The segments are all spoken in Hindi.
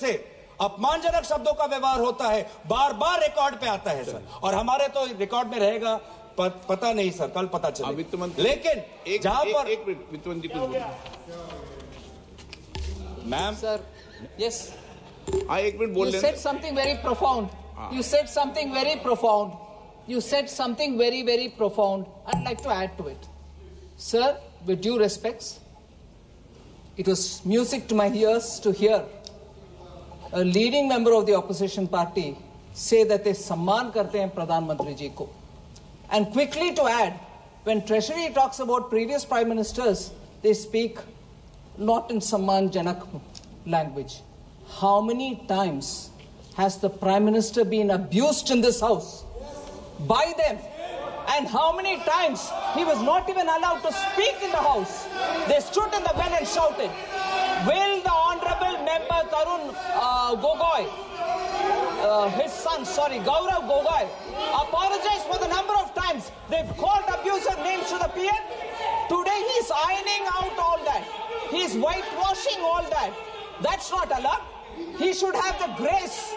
से अपमानजनक शब्दों का व्यवहार होता है, बार बार रिकॉर्ड पे आता है सर, और हमारे तो रिकॉर्ड में रहेगा, पता नहीं सर, कल पता चले। वित्त मंत्री, लेकिन जहां पर एक मिनट वित्त मंत्री कुछ बोलिए। मैम सर, यस, एक मिनट बोल you said something very profound. You said something very profound. You said something very, very profound. I'd like to add to it. Sir, with due respects, it was music to my ears to hear a leading member of the opposition party say that they सम्मान करते हैं प्रधानमंत्री जी को. And quickly to add, when Treasury talks about previous prime ministers, they speak not in सम्मान जनक language. How many times has the Prime Minister been abused in this house by them? And how many times he was not even allowed to speak in the house? They stood in the well and shouted. Will the Honorable Member Tarun Gogoi, his son, Gaurav Gogoi, apologize for the number of times they've called abusive names to the PM? Today he's ironing out all that. He's whitewashing all that. That's not allowed. He should have the grace.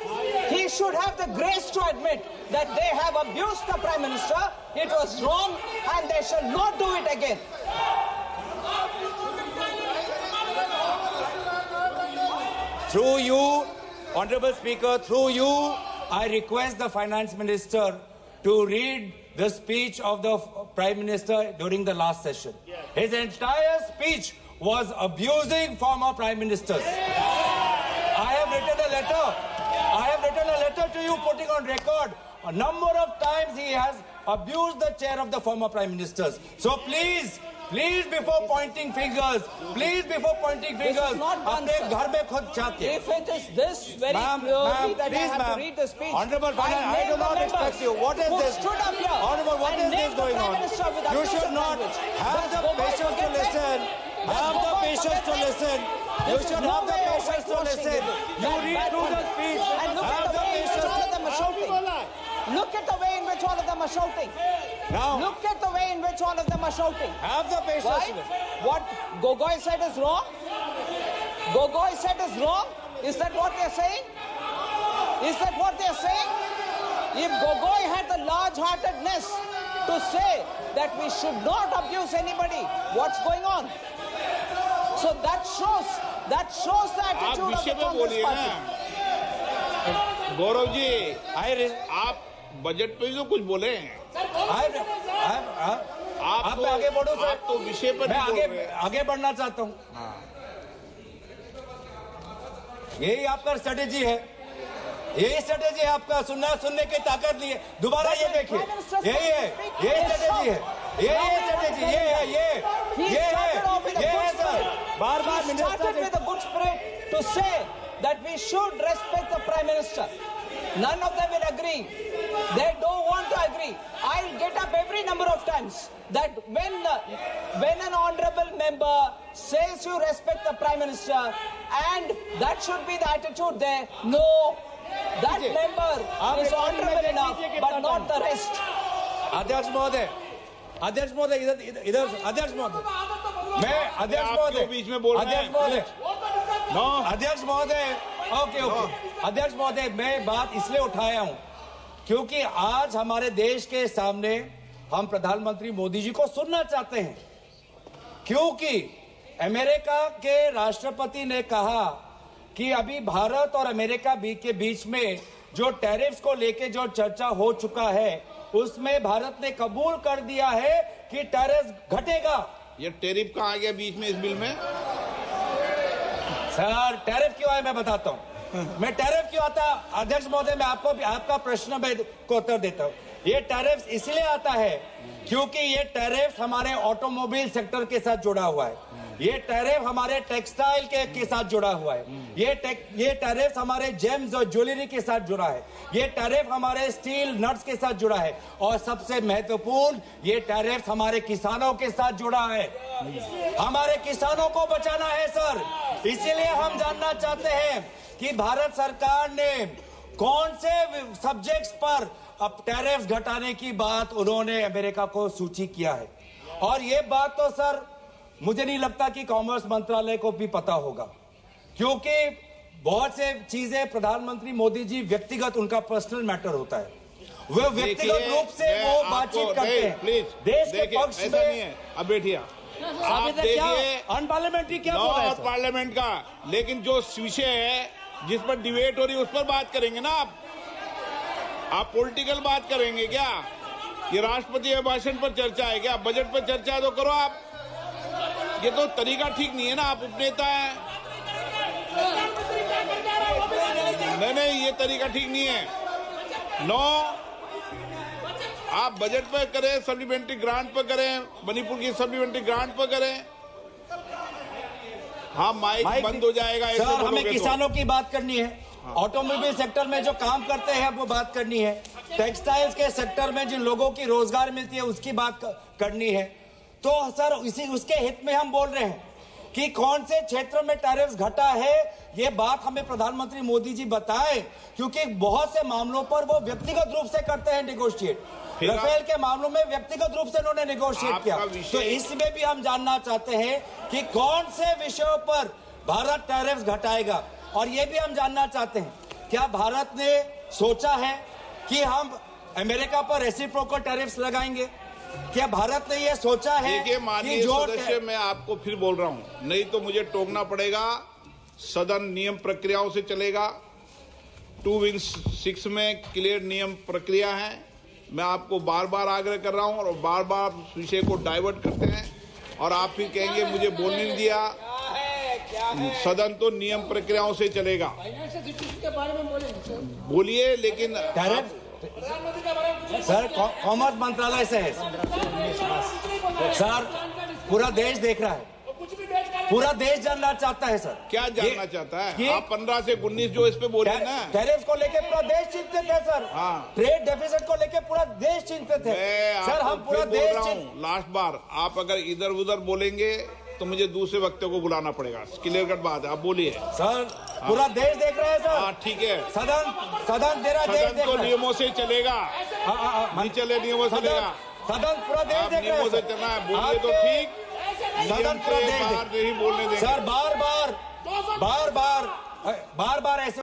He should have the grace to admit that they have abused the Prime Minister. It was wrong and they shall not do it again. Through you, Honorable Speaker, through you, I request the Finance Minister to read the speech of the Prime Minister during the last session. His entire speech was abusing former Prime Ministers. I have written a letter to you putting on record a number of times he has abused the chair of the former Prime Ministers. So please before pointing fingers, अपने घर में खुद जाके. If it is this very clearly that I have to read the speech, Honorable Finance, I do not expect you. What is this? Honorable, what is this going on? You should not have the patience to listen. Have the patience to listen. You should have the patience to listen. You read through the speech. Have the patience. Look at the way in which all of them are shouting. Now, look at the way in which all of them are shouting. Have the patience. Right? What Gogoi said is wrong? Gogoi said is wrong? Is that what they're saying? Is that what they're saying? If Gogoi had the large-heartedness to say that we should not abuse anybody, what's going on? So that shows the attitude of the Congress party. Gaurav ji, आप बजट पे जो कुछ बोले हैं, आप तो आगे बढ़ो सर, तो विषय पर मैं आगे बढ़ना चाहता हूँ. यही आपका स्ट्रेटेजी है, आपका सुनने की ताकत नहीं है. दोबारा ये देखिए, यही स्ट्रेटेजी है, ये है सर. बार-बार started with a good spirit to say that we should respect the Prime Minister. None of them will agree. They don't want to agree. I'll get up every number of times that when an honorable member says you respect the Prime Minister, and that should be the attitude there. No, that member is honorable enough, but not the rest. अध्यक्ष महोदय, इधर अध्यक्ष महोदय, मैं अध्यक्ष महोदय बीच में बोल रहे हैं. अध्यक्ष महोदय, ओके. अध्यक्ष महोदय, मैं बात इसलिए उठाया हूं क्योंकि आज हमारे देश के सामने हम प्रधानमंत्री मोदी जी को सुनना चाहते हैं, क्योंकि अमेरिका के राष्ट्रपति ने कहा कि अभी भारत और अमेरिका के बीच में जो टैरिफ्स को लेके जो चर्चा हो चुका है, उसमें भारत ने कबूल कर दिया है कि टैरिफ घटेगा. ये टैरिफ कहाँ आ गया बीच में इस बिल में? सर, टैरिफ क्यों आया मैं बताता हूं. मैं टैरिफ क्यों आता, अध्यक्ष महोदय, मैं आपका प्रश्न को उत्तर देता हूं. ये टैरिफ इसलिए आता है क्योंकि ये टैरिफ हमारे ऑटोमोबाइल सेक्टर के साथ जुड़ा हुआ है. ये टैरिफ हमारे टेक्सटाइल के साथ जुड़ा हुआ है. ये टैरिफ हमारे जेम्स और ज्वेलरी के साथ जुड़ा है. ये टैरिफ हमारे स्टील नट्स के साथ जुड़ा है. और सबसे महत्वपूर्ण, ये टैरिफ हमारे किसानों के साथ जुड़ा है. हमारे किसानों को बचाना है सर. इसीलिए हम जानना चाहते हैं कि भारत सरकार ने कौन से सब्जेक्ट्स पर अब टैरिफ घटाने की बात उन्होंने अमेरिका को सूची किया है. और ये बात तो सर मुझे नहीं लगता कि कॉमर्स मंत्रालय को भी पता होगा, क्योंकि बहुत से चीजें प्रधानमंत्री मोदी जी व्यक्तिगत उनका पर्सनल मैटर होता है, वो व्यक्तिगत रूप से वो बातचीत करते हैं। प्लीज देश के पक्ष ऐसा नहीं है। अब बैठिए आप देखिए अनपार्लियामेंट्री क्या बोल रहे हैं सर? पार्लियामेंट का, लेकिन जो विषय है जिस पर डिबेट हो रही है उस पर बात करेंगे ना आप पॉलिटिकल बात करेंगे क्या? ये राष्ट्रपति भाषण पर चर्चा है क्या? बजट पर चर्चा है तो करो आप। ये तो तरीका ठीक नहीं है ना, आप उपनेता हैं। नहीं, ये तरीका ठीक नहीं है। आप बजट पर करें, सप्लीमेंट्री ग्रांट पर करें, मणिपुर की सप्लीमेंट्री ग्रांट पर करें। हाँ, माइक बंद हो जाएगा ऐसे सर, हमें बोलोगे तो। किसानों की बात करनी है, ऑटोमोबाइल सेक्टर में जो काम करते हैं वो बात करनी है, टेक्सटाइल्स के सेक्टर में जिन लोगों की रोजगार मिलती है उसकी बात करनी है। तो सर उसके हित में हम बोल रहे हैं कि कौन से क्षेत्र में टैरिफ्स घटा है, ये बात हमें प्रधानमंत्री मोदी जी बताएं, क्योंकि बहुत से मामलों पर वो व्यक्तिगत रूप से करते हैं नेगोशिएट। राफेल के मामलों में व्यक्तिगत रूप से उन्होंने नेगोशिएट किया। तो इसमें भी हम जानना चाहते हैं कि कौन से विषयों पर भारत टैरिफ्स घटाएगा, और ये भी हम जानना चाहते हैं क्या भारत ने सोचा है कि हम अमेरिका पर रेसिप्रोकल टैरिफ्स लगाएंगे? क्या भारत ने ये सोचा है? देखिए माननीय सदस्य, मैं आपको फिर बोल रहा हूं, नहीं तो मुझे टोकना पड़ेगा। सदन नियम प्रक्रियाओं से चलेगा। 2-6 में क्लियर नियम प्रक्रिया है। मैं आपको बार बार आग्रह कर रहा हूं और बार बार विषय को डाइवर्ट करते हैं और आप फिर कहेंगे मुझे बोलने नहीं दिया। सदन तो नियम प्रक्रियाओं से चलेगा। बोलिए, लेकिन सर कॉमर्स मंत्रालय से है सर, पूरा देश देख रहा है, पूरा देश जानना चाहता है सर। क्या जानना चाहता है? आप 15 से 19 जो इस पे बोले ना, टैरिफ को लेके पूरा देश चिंतित है सर। हाँ। ट्रेड डेफिसिट को लेके पूरा देश चिंतित है सर। हम पूरा देश लास्ट बार आप अगर इधर उधर बोलेंगे तो मुझे दूसरे वक्तों को बुलाना पड़ेगा। क्लियर कट बात है, आप बोलिए सर। पूरा देश देख रहे हैं सर। हाँ ठीक है, सदन तेरा देश सदन तो नियमों से चलेगा। नहीं चले नियमों से चलेगा। सदन पूरा देश देख रहा है। नियमों से चलना है, बोलिए तो ठीक। सदन पूरा देश नहीं बोलने देंगे सर। बार बार ऐसे